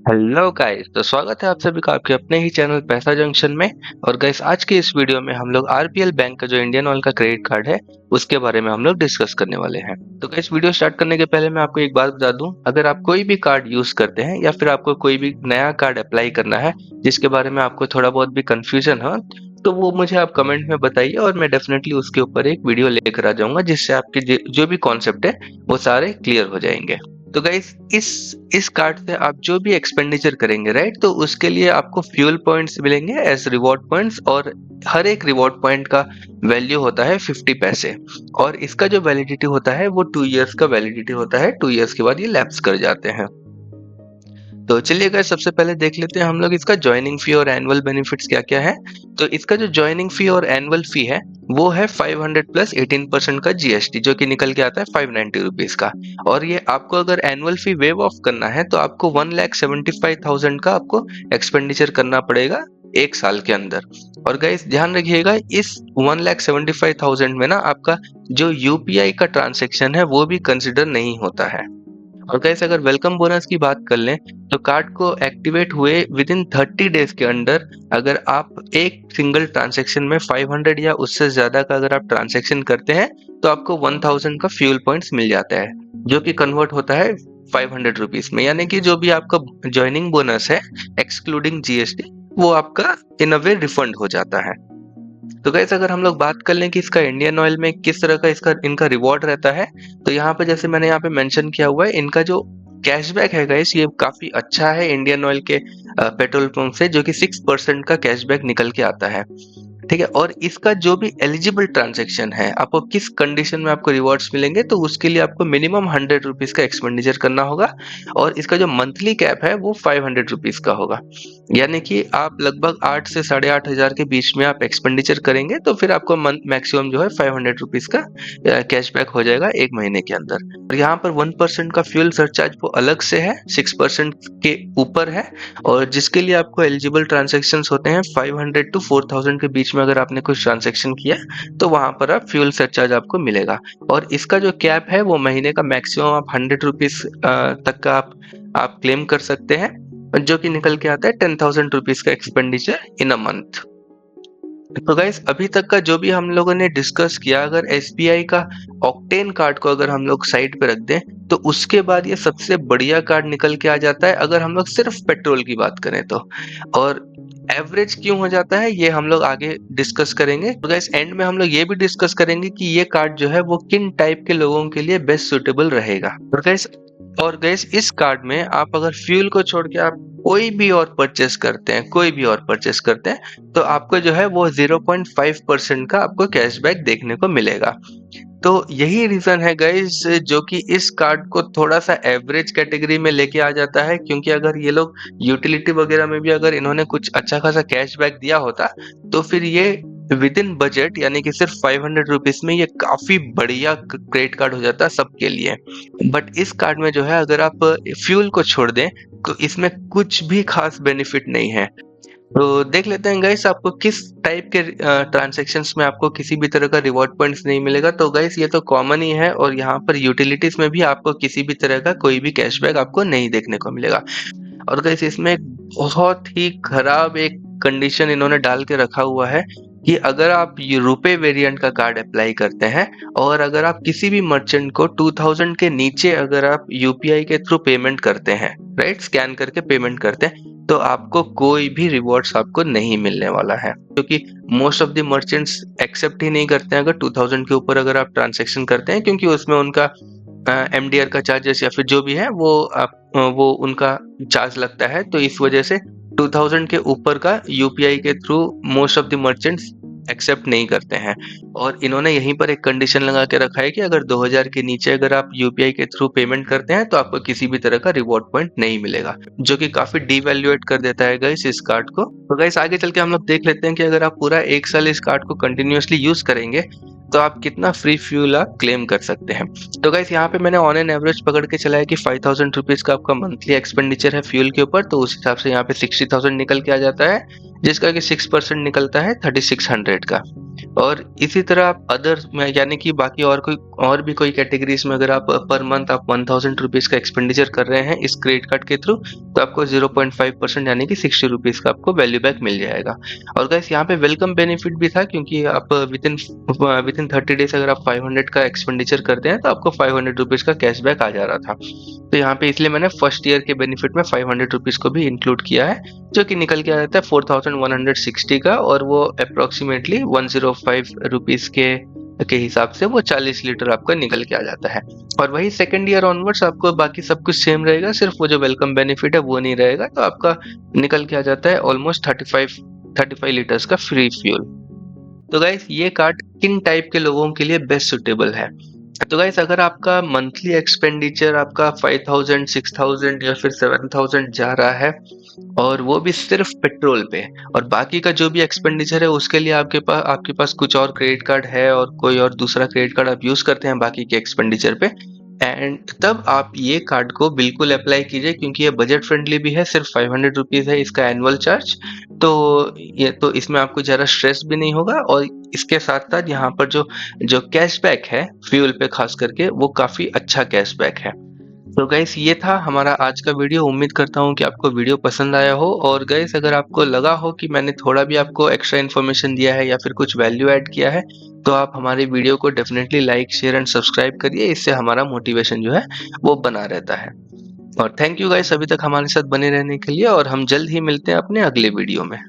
Hello guys, तो स्वागत है आप सभी का आपके अपने ही चैनल पैसा जंक्शन में। और गाइस, आज के इस वीडियो में हम लोग आरबीएल बैंक का जो इंडियन ऑयल का क्रेडिट कार्ड है उसके बारे में हम लोग डिस्कस करने वाले हैं। तो गाइस, वीडियो स्टार्ट करने के पहले मैं आपको एक बात बता दूं, अगर आप कोई भी कार्ड यूज करते हैं या फिर आपको कोई भी नया कार्ड अप्लाई करना है जिसके बारे में आपको थोड़ा बहुत भी कंफ्यूजन हो, तो वो मुझे आप कमेंट में बताइए और मैं डेफिनेटली उसके ऊपर एक वीडियो लेकर आ जाऊंगा जिससे आपके जो भी कॉन्सेप्ट है वो सारे क्लियर हो जाएंगे। तो गाइस, इस कार्ड से आप जो भी एक्सपेंडिचर करेंगे, राइट, तो उसके लिए आपको फ्यूल पॉइंट्स मिलेंगे एज रिवॉर्ड पॉइंट्स। और हर एक रिवॉर्ड पॉइंट का वैल्यू होता है 50 पैसे। और इसका जो वैलिडिटी होता है वो 2 इयर्स का वैलिडिटी होता है। 2 इयर्स के बाद ये लैप्स कर जाते हैं। तो चलिए गाइस, सबसे पहले देख लेते हैं हम लोग इसका ज्वाइनिंग फी और एनुअल बेनिफिट्स क्या क्या है। तो इसका जो ज्वाइनिंग फी और एनुअल फी है वो है 500 प्लस 18% का जीएसटी, जो कि निकल के आता है 590 रुपीज का। और ये आपको अगर एनुअल फी वेव ऑफ करना है तो आपको 1,75,000 का आपको एक्सपेंडिचर करना पड़ेगा 1 साल के अंदर। और गाइस, ध्यान रखिएगा, इस 1,75,000 में ना आपका जो यूपीआई का ट्रांसेक्शन है वो भी कंसिडर नहीं होता है। और गाइस, अगर वेलकम बोनस की बात कर लें तो कार्ड को एक्टिवेट हुए विद इन 30 डेज के अंदर अगर आप एक सिंगल ट्रांजैक्शन में 500 या उससे ज्यादा का अगर आप ट्रांजैक्शन करते हैं तो आपको 1000 का फ्यूल पॉइंट्स मिल जाता है, जो कि कन्वर्ट होता है 500 रुपीज में। यानी कि जो भी आपका ज्वाइनिंग बोनस है एक्सक्लूडिंग जीएसटी, वो आपका इन अ वे रिफंड हो जाता है। तो गाइस, अगर हम लोग बात कर लें कि इसका इंडियन ऑयल में किस तरह का इनका रिवॉर्ड रहता है, तो यहाँ पे जैसे मैंने यहाँ पे मेंशन किया हुआ है, इनका जो कैशबैक है गाइस ये काफी अच्छा है इंडियन ऑयल के पेट्रोल पंप से, जो कि 6% का कैशबैक निकल के आता है। ठीक है। और इसका जो भी एलिजिबल ट्रांजैक्शन है, आपको किस कंडीशन में आपको रिवॉर्ड्स मिलेंगे, तो उसके लिए आपको मिनिमम 100 रुपीज का एक्सपेंडिचर करना होगा। और इसका जो मंथली कैप है वो 500 रुपीज का होगा। यानी कि आप लगभग 8 से 8,500 के बीच में आप एक्सपेंडिचर करेंगे तो फिर आपको मैक्सिमम जो है 500 रुपीज का कैशबैक हो जाएगा 1 महीने के अंदर। और यहाँ पर 1% का फ्यूल सरचार्ज वो अलग से है, 6% के ऊपर है। और जिसके लिए आपको एलिजिबल ट्रांजेक्शन होते हैं 500 टू 4,000 के बीच में, अगर आपने कुछ ट्रांजेक्शन किया तो वहां पर आप फ्यूल सरचार्ज आपको मिलेगा। और इसका जो कैप है वो महीने का मैक्सिमम आप 100 रुपीज तक का आप क्लेम कर सकते हैं, जो कि निकल के आता है 10,000 रुपीज का एक्सपेंडिचर इन अ मंथ। तो गाइस, अभी तक का जो भी हम लोगों ने डिस्कस किया, अगर एसबीआई का ऑक्टेन कार्ड को अगर हम लोग साइड पे रख दें तो उसके बाद ये सबसे बढ़िया कार्ड निकल के आ जाता है, अगर हम लोग सिर्फ पेट्रोल की बात करें तो। और एवरेज क्यों हो जाता है ये हम लोग आगे डिस्कस करेंगे। तो गाइस, एंड में हम लोग ये भी डिस्कस करेंगे कि ये कार्ड जो है वो किन टाइप के लोगों के लिए बेस्ट सुटेबल रहेगा। और गैस इस कार्ड में आप अगर फ्यूल को छोड़ के आप कोई भी और परचेस करते हैं तो आपको जो है वो 0.5% का आपको कैशबैक देखने को मिलेगा। तो यही रीजन है गाइस जो कि इस कार्ड को थोड़ा सा एवरेज कैटेगरी में लेके आ जाता है, क्योंकि अगर ये लोग यूटिलिटी वगैरह में भी अगर इन्होंने कुछ अच्छा खासा कैशबैक दिया होता तो फिर ये विद इन बजट, यानी कि सिर्फ 500 रुपीज में ये काफी बढ़िया क्रेडिट कार्ड हो जाता है सबके लिए। बट इस कार्ड में जो है अगर आप फ्यूल को छोड़ दें तो इसमें कुछ भी खास बेनिफिट नहीं है। तो देख लेते हैं गाइस, आपको किस टाइप के ट्रांजैक्शंस में आपको किसी भी तरह का रिवॉर्ड पॉइंट्स नहीं मिलेगा। तो गाइस, ये तो कॉमन ही है। और यहाँ पर यूटिलिटीज में भी आपको किसी भी तरह का कोई भी कैशबैक आपको नहीं देखने को मिलेगा। और गाइस, इसमें एक बहुत ही खराब एक कंडीशन इन्होंने डाल के रखा हुआ है कि अगर आप ये रुपए वेरिएंट का कार्ड अप्लाई करते हैं और अगर आप किसी भी मर्चेंट को 2000 के नीचे अगर आप यूपीआई के थ्रू पेमेंट करते हैं, राइट, स्कैन करके पेमेंट करते हैं, तो आपको कोई भी रिवॉर्ड्स आपको नहीं मिलने वाला है, क्योंकि most of the merchants accept ही नहीं करते हैं अगर 2000 के ऊपर अगर आप ट्रांजैक्शन करते हैं, क्योंकि उसमें उनका एमडीआर का चार्जेस या फिर जो भी है वो उनका चार्ज लगता है। तो इस वजह से 2000 के ऊपर का यूपीआई के through most of the merchants accept नहीं करते हैं। और इन्होंने यहीं पर एक कंडीशन लगा के रखा है कि अगर 2000 के नीचे अगर आप यूपीआई के थ्रू पेमेंट करते हैं तो आपको किसी भी तरह का रिवॉर्ड पॉइंट नहीं मिलेगा, जो कि काफी डिवैल्यूएट कर देता है गाइस इस कार्ड को। तो गाइस, आगे चल के हम लोग देख लेते हैं कि अगर आप पूरा 1 साल इस कार्ड को कंटिन्यूअसली यूज करेंगे तो आप कितना फ्री फ्यूल आप क्लेम कर सकते हैं। तो गाइस, यहाँ पे मैंने ऑन एन एवरेज पकड़ के चला है कि 5,000 रुपीज का आपका मंथली एक्सपेंडिचर है फ्यूल के ऊपर, तो उस हिसाब से यहाँ पे 60,000 निकल के आ जाता है, जिसका कि 6% निकलता है 3,600 का। और इसी तरह आप अदर में यानी कि बाकी और भी कोई कैटेगरीज में अगर आप पर मंथ आप 1000 रुपीज का एक्सपेंडिचर कर रहे हैं इस क्रेडिट कार्ड के थ्रू, तो आपको 0.5% यानी कि 60 रुपीज का आपको वैल्यू बैक मिल जाएगा। और गाइस यहाँ पे वेलकम बेनिफिट भी था, क्योंकि आप विद इन 30 डेज अगर आप 500 का एक्सपेंडिचर करते हैं तो आपको 500 रुपीज का कैशबैक आ जा रहा था। तो यहाँ पे इसलिए मैंने फर्स्ट ईयर के बेनिफिट में 500 रुपीज को भी इंक्लूड किया है, जो कि निकल के आ जाता है 4160 का, और वो अप्रोक्सीमेटली 105 रुपीज के हिसाब से वो 40 लीटर आपका निकल के आ जाता है। और वही सेकंड ईयर ऑनवर्ड्स आपको बाकी सब कुछ सेम रहेगा, सिर्फ वो जो वेलकम बेनिफिट है वो नहीं रहेगा, तो आपका निकल के आ जाता है ऑलमोस्ट 35 लीटर्स का फ्री फ्यूल। तो गाइस ये कार्ड किन टाइप के लोगों के लिए बेस्ट सुटेबल है? तो गाइस अगर आपका मंथली एक्सपेंडिचर आपका 5000 6000 या फिर 7000 जा रहा है, और वो भी सिर्फ पेट्रोल पे, और बाकी का जो भी एक्सपेंडिचर है उसके लिए आपके पास कुछ और क्रेडिट कार्ड है और कोई और दूसरा क्रेडिट कार्ड आप यूज करते हैं बाकी के एक्सपेंडिचर पे, एंड तब आप ये कार्ड को बिल्कुल अप्लाई कीजिए, क्योंकि ये बजट फ्रेंडली भी है। सिर्फ 500 रुपीज है इसका एनुअल चार्ज। तो ये तो इसमें आपको ज़्यादा स्ट्रेस भी नहीं होगा, और इसके साथ साथ यहाँ पर जो जो कैशबैक है फ्यूल पे खास करके, वो काफ़ी अच्छा कैशबैक है। तो गाइस ये था हमारा आज का वीडियो। उम्मीद करता हूँ कि आपको वीडियो पसंद आया हो, और गाइस अगर आपको लगा हो कि मैंने थोड़ा भी आपको एक्स्ट्रा इन्फॉर्मेशन दिया है या फिर कुछ वैल्यू ऐड किया है, तो आप हमारे वीडियो को definitely like share and subscribe करिए। इससे हमारा मोटिवेशन जो है वो बना रहता है। और थैंक यू गाइस अभी तक हमारे साथ बने रहने के लिए, और हम जल्द ही मिलते हैं अपने अगले वीडियो में।